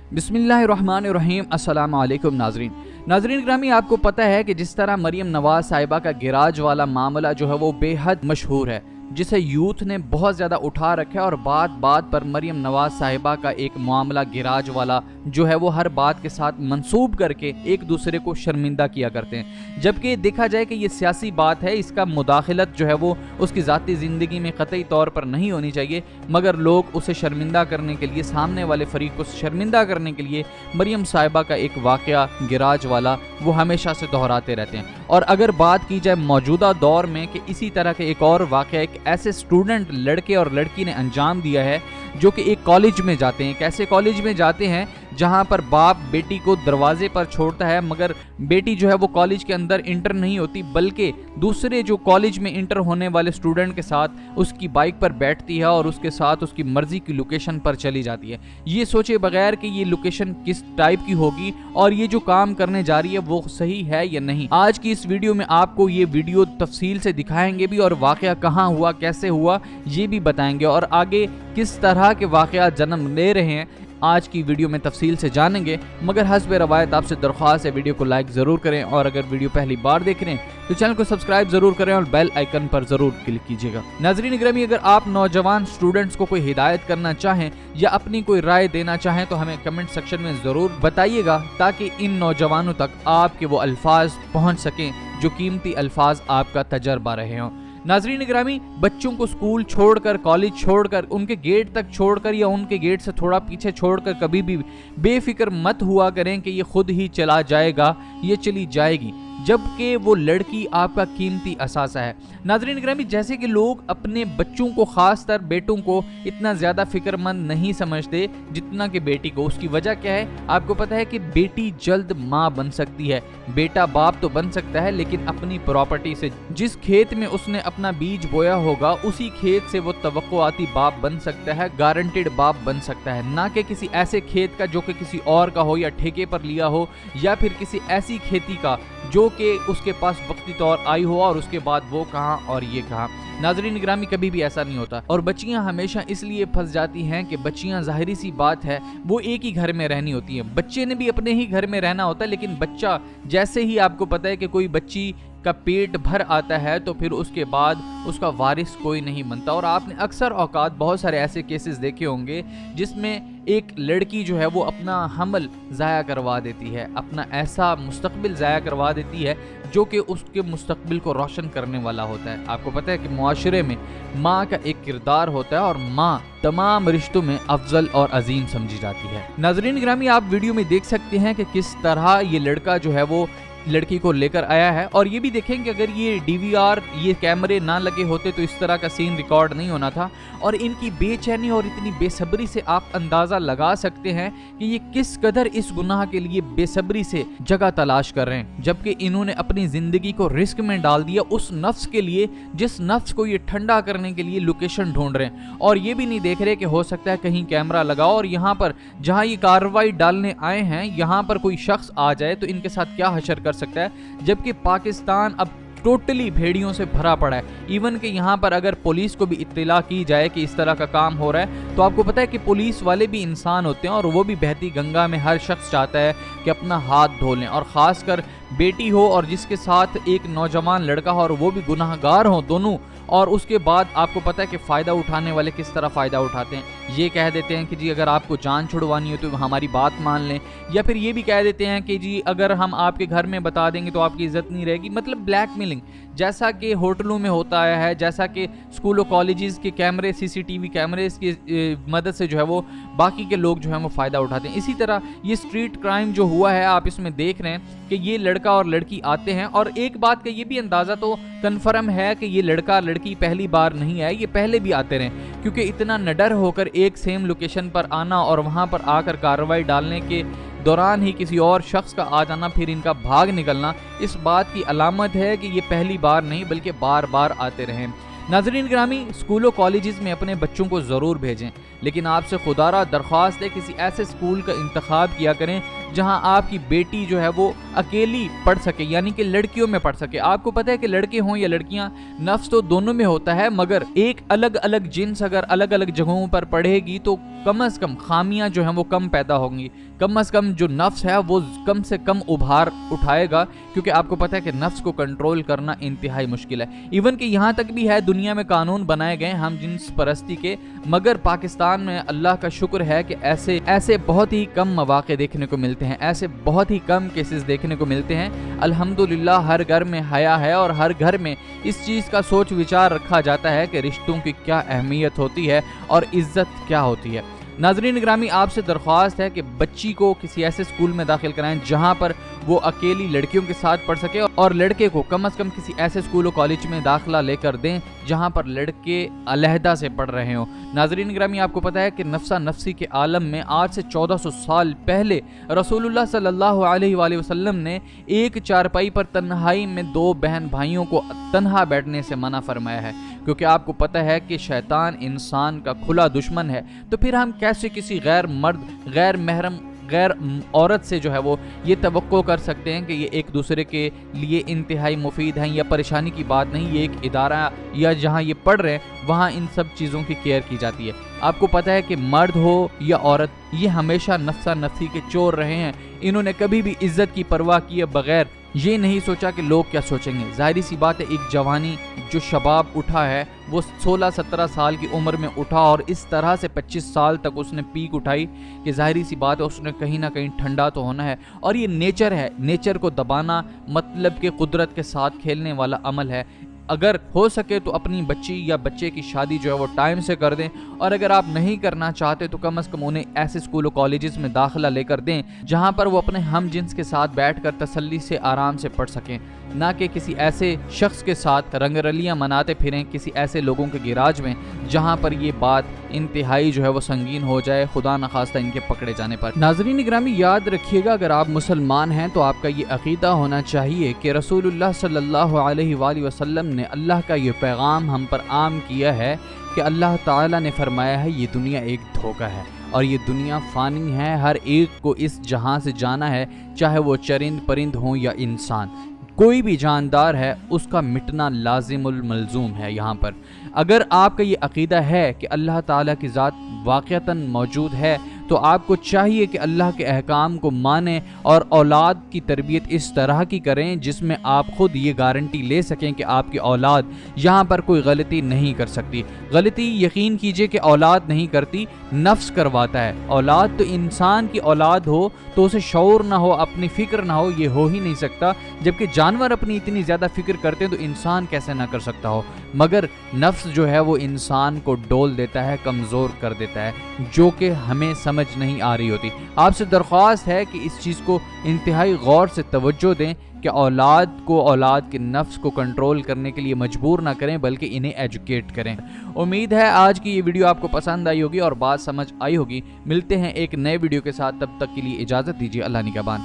बिस्मिल्लाहिर्रहमानिर्रहीम। अस्सलाम वालेकुम नाजरीन ग्रामी, आपको पता है कि जिस तरह मरियम नवाज साहिबा का गिराज वाला मामला जो है वो बेहद मशहूर है, जिसे यूथ ने बहुत ज़्यादा उठा रखा है और बात बात पर मरियम नवाज साहिबा का एक मामला गिराज वाला जो है वो हर बात के साथ मंसूब करके एक दूसरे को शर्मिंदा किया करते हैं। जबकि देखा जाए कि ये सियासी बात है, इसका मुदाखलत जो है वो उसकी ज़ाती ज़िंदगी में क़तई तौर पर नहीं होनी चाहिए, मगर लोग उसे शर्मिंदा करने के लिए, सामने वाले फ़रीक को शर्मिंदा करने के लिए मरियम साहिबा का एक वाक़या गिराज वाला वो हमेशा से दोहराते रहते हैं। और अगर बात की जाए मौजूदा दौर में कि इसी तरह के एक और वाक़या एक ऐसे स्टूडेंट लड़के और लड़की ने अंजाम दिया है जो कि एक कॉलेज में जाते हैं। कैसे कॉलेज में जाते हैं जहां पर बाप बेटी को दरवाजे पर छोड़ता है, मगर बेटी जो है वो कॉलेज के अंदर इंटर नहीं होती, बल्कि दूसरे जो कॉलेज में इंटर होने वाले स्टूडेंट के साथ उसकी बाइक पर बैठती है और उसके साथ उसकी मर्जी की लोकेशन पर चली जाती है, ये सोचे बगैर कि ये लोकेशन किस टाइप की होगी और ये जो काम करने जा रही है वो सही है या नहीं। आज की इस वीडियो में आपको ये वीडियो तफसील से दिखाएंगे भी और वाक़या कहाँ हुआ, कैसे हुआ, ये भी बताएंगे और आगे किस तरह के वाक़या जन्म ले रहे हैं आज की वीडियो में तफसील से जानेंगे। मगर हस्ब रवायत आपसे दरख्वास्त है वीडियो को लाइक ज़रूर करें और अगर वीडियो पहली बार देख रहे हैं तो चैनल को सब्सक्राइब ज़रूर करें और बेल आइकन पर ज़रूर क्लिक कीजिएगा। नाज़रीन ग्रामी, अगर आप नौजवान स्टूडेंट्स को कोई हिदायत करना चाहें या अपनी कोई राय देना चाहें तो हमें कमेंट सेक्शन में ज़रूर बताइएगा, ताकि इन नौजवानों तक आपके वो अल्फाज पहुँच सकें जो कीमती अल्फाज आपका तजर्बा रहे हों। नाज़रीन ग्रामी, बच्चों को स्कूल छोड़कर, कॉलेज छोड़कर, उनके गेट तक छोड़कर या उनके गेट से थोड़ा पीछे छोड़कर कभी भी बेफिक्र मत हुआ करें कि ये खुद ही चला जाएगा, ये चली जाएगी, जबकि वो लड़की आपका कीमती असासा है। नाज़रीन ग्रामी, जैसे कि लोग अपने बच्चों को, ख़ासतर बेटों को इतना ज़्यादा फ़िक्रमंद नहीं समझते जितना कि बेटी को। उसकी वजह क्या है? आपको पता है कि बेटी जल्द माँ बन सकती है, बेटा बाप तो बन सकता है लेकिन अपनी प्रॉपर्टी से। जिस खेत में उसने अपना बीज बोया होगा उसी खेत से वो तवक्कुआती बाप बन सकता है, गारंटेड बाप बन सकता है, ना कि किसी ऐसे खेत का जो कि किसी और का हो या ठेके पर लिया हो, या फिर किसी ऐसी खेती का जो कि उसके पास वक्ती तौर आई हो और उसके बाद वो कहाँ और ये कहाँ। नाज़रीन ग्रामी, कभी भी ऐसा नहीं होता और बच्चियां हमेशा इसलिए फंस जाती हैं कि बच्चियां, जाहिरी सी बात है, वो एक ही घर में रहनी होती हैं। बच्चे ने भी अपने ही घर में रहना होता है, लेकिन बच्चा जैसे ही, आपको पता है कि कोई बच्ची का पेट भर आता है तो फिर उसके बाद उसका वारिस कोई नहीं बनता। और आपने अक्सर औकात बहुत सारे ऐसे केसेस देखे होंगे जिसमें एक लड़की जो है वो अपना हमल ज़ाया करवा देती है, अपना ऐसा मुस्तकबिल ज़ाया करवा देती है जो कि उसके मुस्तकबिल को रोशन करने वाला होता है। आपको पता है कि मुआशरे में माँ का एक किरदार होता है और माँ तमाम रिश्तों में अफजल और अजीम समझी जाती है। नाज़रीन ग्रामी, आप वीडियो में देख सकते हैं कि किस तरह ये लड़का जो है वो लड़की को लेकर आया है, और ये भी देखें कि अगर ये डीवीआर, ये कैमरे ना लगे होते तो इस तरह का सीन रिकॉर्ड नहीं होना था। और इनकी बेचैनी और इतनी बेसब्री से आप अंदाज़ा लगा सकते हैं कि ये किस कदर इस गुनाह के लिए बेसब्री से जगह तलाश कर रहे हैं, जबकि इन्होंने अपनी ज़िंदगी को रिस्क में डाल दिया उस नफ्स के लिए जिस नफ्स को ये ठंडा करने के लिए लोकेशन ढूंढ रहे हैं। और ये भी नहीं देख रहे कि हो सकता है कहीं कैमरा लगाओ और यहाँ पर जहाँ ये कार्रवाई डालने आए हैं यहाँ पर कोई शख्स आ जाए तो इनके साथ क्या हशर कर सकता है। जबकि पाकिस्तान अब टोटली भेड़ियों से भरा पड़ा है। इवन कि यहाँ पर अगर पुलिस को भी इत्तला की जाए कि इस तरह का काम हो रहा है तो आपको पता है कि पुलिस वाले भी इंसान होते हैं और वो भी बहती गंगा में हर शख्स चाहता है कि अपना हाथ धो लें, और ख़ासकर बेटी हो और जिसके साथ एक नौजवान लड़का हो और वो भी गुनाहगार हो दोनों। और उसके बाद आपको पता है कि फ़ायदा उठाने वाले किस तरह फ़ायदा उठाते हैं। ये कह देते हैं कि जी अगर आपको जान छुड़वानी हो तो हमारी बात मान लें, या फिर ये भी कह देते हैं कि जी अगर हम आपके घर में बता देंगे तो आपकी इज़्ज़त नहीं रहेगी। मतलब ब्लैकमेलिंग, जैसा कि होटलों में होता आया है, जैसा कि स्कूलों कॉलेजेस के कैमरे, सीसीटीवी कैमरेज की मदद से जो है वो बाकी के लोग जो है वो फ़ायदा उठाते हैं। इसी तरह ये स्ट्रीट क्राइम जो हुआ है, आप इसमें देख रहे हैं कि ये लड़का और लड़की आते हैं। और एक बात का ये भी अंदाज़ा तो कन्फर्म है कि ये लड़का लड़की पहली बार नहीं आए, ये पहले भी आते रहे, क्योंकि इतना निडर होकर एक सेम लोकेशन पर आना और वहाँ पर आकर कार्रवाई डालने के दौरान ही किसी और शख्स का आ जाना, फिर इनका भाग निकलना, इस बात की अलामत है कि ये पहली बार नहीं बल्कि बार बार आते रहे। नाज़रीन ग्रामी, स्कूलों कॉलेजेस में अपने बच्चों को ज़रूर भेजें, لیکن آپ سے خدارہ درخواست ہے کسی ایسے اسکول کا انتخاب کیا کریں جہاں آپ کی بیٹی جو ہے وہ اکیلی پڑھ سکے، یعنی کہ لڑکیوں میں پڑھ سکے۔ آپ کو پتہ ہے کہ لڑکے ہوں یا لڑکیاں، نفس تو دونوں میں ہوتا ہے، مگر ایک الگ الگ جنس اگر الگ الگ جگہوں پر پڑھے گی تو کم از کم خامیاں جو ہیں وہ کم پیدا ہوں گی، کم از کم جو نفس ہے وہ کم سے کم ابھار اٹھائے گا، کیونکہ آپ کو پتہ ہے کہ نفس کو کنٹرول کرنا انتہائی مشکل ہے۔ ایون کہ یہاں تک بھی ہے دنیا میں قانون بنائے گئے ہم جنس پرستی کے، مگر پاکستان میں اللہ کا شکر ہے کہ ایسے بہت ہی کم مواقع دیکھنے کو ملتے ہیں، ایسے بہت ہی کم کیسز دیکھنے کو ملتے ہیں۔ الحمدللہ ہر گھر میں حیا ہے اور ہر گھر میں اس چیز کا سوچ وچار رکھا جاتا ہے کہ رشتوں کی کیا اہمیت ہوتی ہے اور عزت کیا ہوتی ہے۔ ناظرین گرامی، آپ سے درخواست ہے کہ بچی کو کسی ایسے اسکول میں داخل کرائیں جہاں پر وہ اکیلی لڑکیوں کے ساتھ پڑھ سکے، اور لڑکے کو کم از کم کسی ایسے اسکول و کالج میں داخلہ لے کر دیں جہاں پر لڑکے علیحدہ سے پڑھ رہے ہوں۔ ناظرین گرامی، آپ کو پتہ ہے کہ نفسا نفسی کے عالم میں آج سے 1400 سال پہلے رسول اللہ صلی اللہ علیہ وآلہ وسلم نے ایک چارپائی پر تنہائی میں 2 بہن بھائیوں کو تنہا بیٹھنے سے منع فرمایا ہے، کیونکہ آپ کو پتہ ہے کہ شیطان انسان کا کھلا دشمن ہے۔ تو پھر ہم کیسے کسی غیر مرد، غیر محرم، غیر عورت سے جو ہے وہ یہ توقع کر سکتے ہیں کہ یہ ایک دوسرے کے لیے انتہائی مفید ہیں؟ یا پریشانی کی بات نہیں، یہ ایک ادارہ یا جہاں یہ پڑھ رہے ہیں وہاں ان سب چیزوں کی کیئر کی جاتی ہے۔ آپ کو پتہ ہے کہ مرد ہو یا عورت، یہ ہمیشہ نفسا نفسی کے چور رہے ہیں، انہوں نے کبھی بھی عزت کی پرواہ کیے بغیر یہ نہیں سوچا کہ لوگ کیا سوچیں گے۔ ظاہری سی بات ہے، ایک جوانی جو شباب اٹھا ہے وہ 16-17 سال کی عمر میں اٹھا اور اس طرح سے 25 سال تک اس نے پیک اٹھائی کہ ظاہری سی بات ہے اس نے کہیں نہ کہیں ٹھنڈا تو ہونا ہے، اور یہ نیچر ہے، نیچر کو دبانا مطلب کہ قدرت کے ساتھ کھیلنے والا عمل ہے۔ اگر ہو سکے تو اپنی بچی یا بچے کی شادی جو ہے وہ ٹائم سے کر دیں، اور اگر آپ نہیں کرنا چاہتے تو کم از کم انہیں ایسے اسکول و کالجز میں داخلہ لے کر دیں جہاں پر وہ اپنے ہم جنس کے ساتھ بیٹھ کر تسلی سے آرام سے پڑھ سکیں، نہ کہ کسی ایسے شخص کے ساتھ رنگ رلیاں مناتے پھریں کسی ایسے لوگوں کے گراج میں جہاں پر یہ بات انتہائی جو ہے وہ سنگین ہو جائے، خدا نخواستہ ان کے پکڑے جانے پر۔ ناظرین گرامی، یاد رکھیے گا اگر آپ مسلمان ہیں تو آپ کا یہ عقیدہ ہونا چاہیے کہ رسول اللہ صلی اللہ علیہ وآلہ وسلم نے اللہ کا یہ پیغام ہم پر عام کیا ہے کہ اللہ تعالیٰ نے فرمایا ہے یہ دنیا ایک دھوکہ ہے اور یہ دنیا فانی ہے، ہر ایک کو اس جہاں سے جانا ہے، چاہے وہ چرند پرند ہوں یا انسان، کوئی بھی جاندار ہے اس کا مٹنا لازم الملزوم ہے۔ یہاں پر اگر آپ کا یہ عقیدہ ہے کہ اللہ تعالیٰ کی ذات واقعتاً موجود ہے تو آپ کو چاہیے کہ اللہ کے احکام کو مانیں اور اولاد کی تربیت اس طرح کی کریں جس میں آپ خود یہ گارنٹی لے سکیں کہ آپ کی اولاد یہاں پر کوئی غلطی نہیں کر سکتی۔ غلطی یقین کیجئے کہ اولاد نہیں کرتی، نفس کرواتا ہے۔ اولاد تو انسان کی اولاد ہو تو اسے شعور نہ ہو، اپنی فکر نہ ہو، یہ ہو ہی نہیں سکتا، جبکہ جانور اپنی اتنی زیادہ فکر کرتے ہیں تو انسان کیسے نہ کر سکتا ہو۔ مگر نفس جو ہے وہ انسان کو ڈول دیتا ہے، کمزور کر دیتا ہے، جو کہ ہمیں سمجھ نہیں آ رہی ہوتی۔ آپ سے درخواست ہے کہ اس چیز کو انتہائی غور سے توجہ دیں کہ اولاد کے نفس کو کنٹرول کرنے کے لیے مجبور نہ کریں بلکہ انہیں ایجوکیٹ کریں۔ امید ہے آج کی یہ ویڈیو آپ کو پسند آئی ہوگی اور بات سمجھ آئی ہوگی۔ ملتے ہیں ایک نئے ویڈیو کے ساتھ، تب تک کے لیے اجازت دیجیے، اللہ نگہبان۔